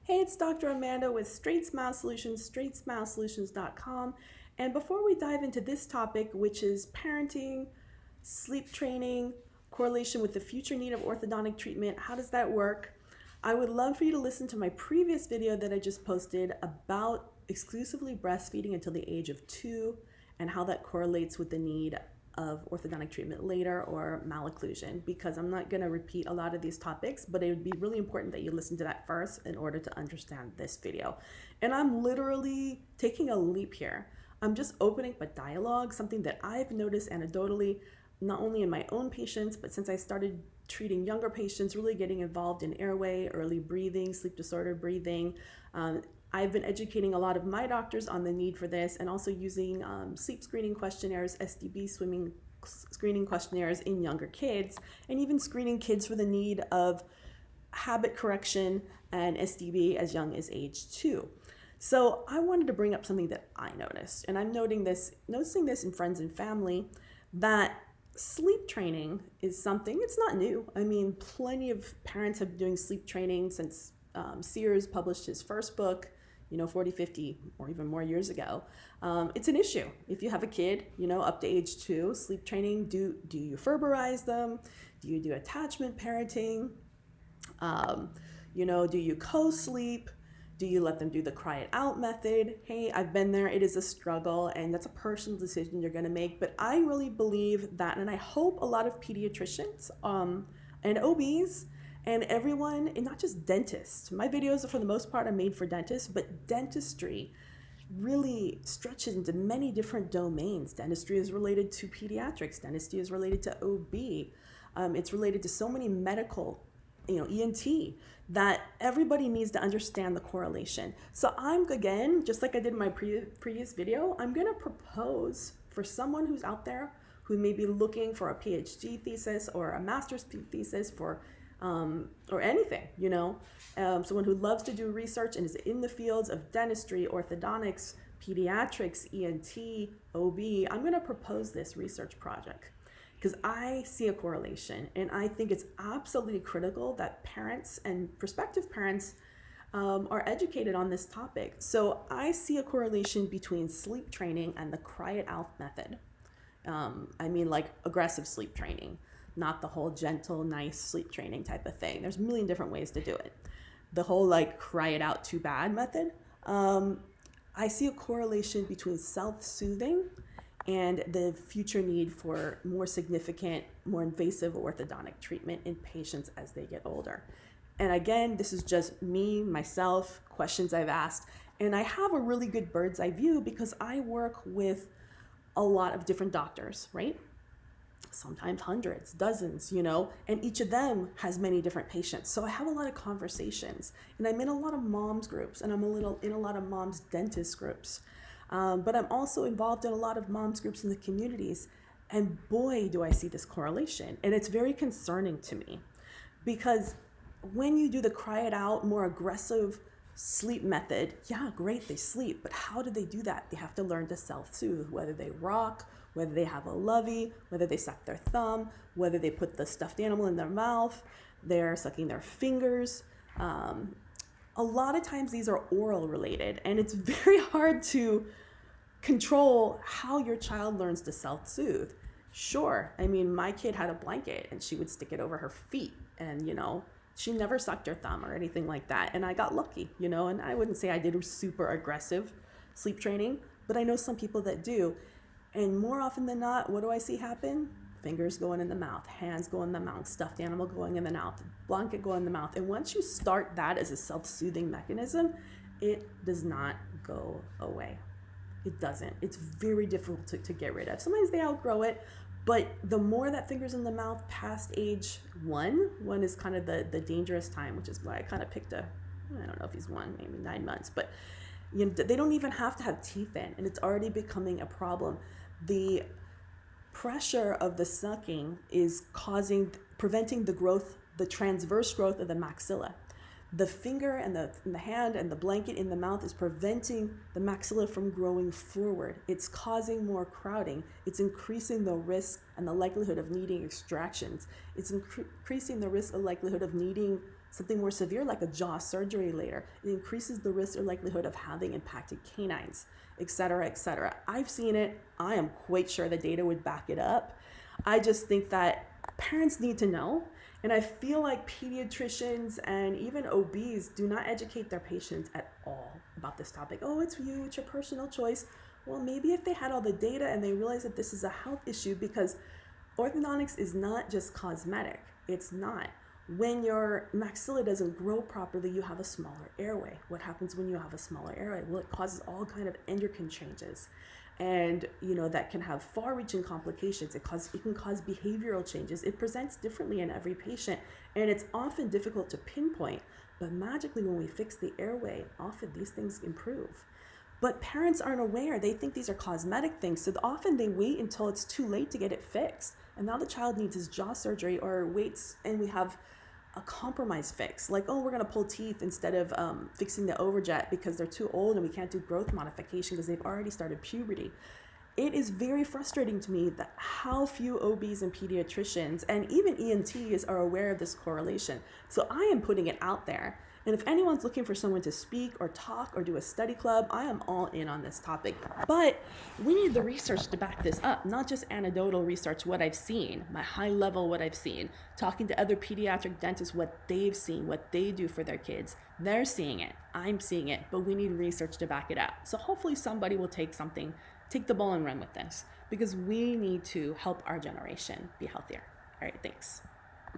Hey, it's Dr. Amanda with StraightSmile Solutions, StraightSmileSolutions.com. And before we dive into this topic, which is parenting, sleep training, correlation with the future need of orthodontic treatment, how does that work? I would love for you to listen to my previous video that I just posted about exclusively breastfeeding until the age of 2 and how that correlates with the need of orthodontic treatment later or malocclusion, because I'm not going to repeat a lot of these topics, but it would be really important that you listen to that first in order to understand this video. And I'm literally taking a leap here. I'm just opening up a dialogue, something that I've noticed anecdotally, not only in my own patients, but since I started treating younger patients, really getting involved in airway, early breathing, sleep disorder breathing. I've been educating a lot of my doctors on the need for this, and also using sleep screening questionnaires, SDB swimming screening questionnaires in younger kids, and even screening kids for the need of habit correction and SDB as young as age 2. So I wanted to bring up something that I noticed, and I'm noticing this in friends and family, that sleep training is something, it's not new. I mean, plenty of parents have been doing sleep training since Sears published his first book, 40, 50, or even more years ago. It's an issue. If you have a kid, up to age 2, sleep training, do you Ferberize them? Do you do attachment parenting? Do you co-sleep? Do you let them do the cry it out method? Hey, I've been there. It is a struggle, and that's a personal decision you're going to make. But I really believe that, and I hope a lot of pediatricians and OBs and everyone, and not just dentists. My videos, for the most part, are made for dentists, but dentistry really stretches into many different domains. Dentistry is related to pediatrics. Dentistry is related to OB. It's related to so many medical, ENT, that everybody needs to understand the correlation. So I'm, again, just like I did in my previous video, I'm going to propose for someone who's out there who may be looking for a PhD thesis or a master's thesis for or anything, someone who loves to do research and is in the fields of dentistry, orthodontics, pediatrics, ENT, OB. I'm going to propose this research project because I see a correlation, and I think it's absolutely critical that parents and prospective parents are educated on this topic. So I see a correlation between sleep training and the cry it out method. Like aggressive sleep training, not the whole gentle, nice sleep training type of thing. There's a million different ways to do it. The whole cry it out too bad method. I see a correlation between self-soothing and the future need for more significant, more invasive orthodontic treatment in patients as they get older. And again, this is just me, myself, questions I've asked. And I have a really good bird's eye view because I work with a lot of different doctors, right? Sometimes hundreds, dozens, and each of them has many different patients. So I have a lot of conversations, and I'm in a lot of moms groups, and I'm in a lot of moms dentist groups. But I'm also involved in a lot of moms groups in the communities. And boy, do I see this correlation. And it's very concerning to me because when you do the cry it out, more aggressive sleep method, yeah, great, they sleep. But how do they do that? They have to learn to self-soothe, whether they rock, whether they have a lovey, whether they suck their thumb, whether they put the stuffed animal in their mouth, they're sucking their fingers. A lot of times these are oral related, and it's very hard to control how your child learns to self-soothe. Sure, my kid had a blanket and she would stick it over her feet, and she never sucked her thumb or anything like that. And I got lucky, and I wouldn't say I did super aggressive sleep training, but I know some people that do. And more often than not, what do I see happen? Fingers going in the mouth, hands go in the mouth, stuffed animal going in the mouth, blanket go in the mouth. And once you start that as a self-soothing mechanism, it does not go away. It doesn't. It's very difficult to get rid of. Sometimes they outgrow it, but the more that finger's in the mouth past age 1 is kind of the dangerous time, which is why I kind of picked I don't know if he's 1, maybe 9 months, but they don't even have to have teeth in, and it's already becoming a problem. The pressure of the sucking is preventing the transverse growth of the maxilla. The finger and the hand and the blanket in the mouth is preventing the maxilla from growing forward. It's causing more crowding. It's increasing the risk and the likelihood of needing extractions. It's increasing the risk and likelihood of needing something more severe like a jaw surgery later. It increases the risk or likelihood of having impacted canines, etc., etc. I've seen it. I am quite sure the data would back it up. I just think that parents need to know. And I feel like pediatricians and even OBs do not educate their patients at all about this topic. Oh, it's you, it's your personal choice. Well, maybe if they had all the data and they realize that this is a health issue, because orthodontics is not just cosmetic. It's not. When your maxilla doesn't grow properly, you have a smaller airway. What happens when you have a smaller airway? Well, it causes all kind of endocrine changes. And that can have far-reaching complications. It can cause behavioral changes. It presents differently in every patient, and it's often difficult to pinpoint. But magically, when we fix the airway, often these things improve. But parents aren't aware. They think these are cosmetic things, so often they wait until it's too late to get it fixed. And now the child needs his jaw surgery or waits, and we have a compromise fix, like, oh, we're going to pull teeth instead of fixing the overjet because they're too old and we can't do growth modification because they've already started puberty. It is very frustrating to me that how few OBs and pediatricians and even ENTs are aware of this correlation. So I am putting it out there. And if anyone's looking for someone to speak or talk or do a study club, I am all in on this topic. But we need the research to back this up, not just anecdotal research, what I've seen, my high level, what I've seen, talking to other pediatric dentists, what they've seen, what they do for their kids. They're seeing it, I'm seeing it, but we need research to back it up. So hopefully somebody will take the ball and run with this, because we need to help our generation be healthier. All right, thanks.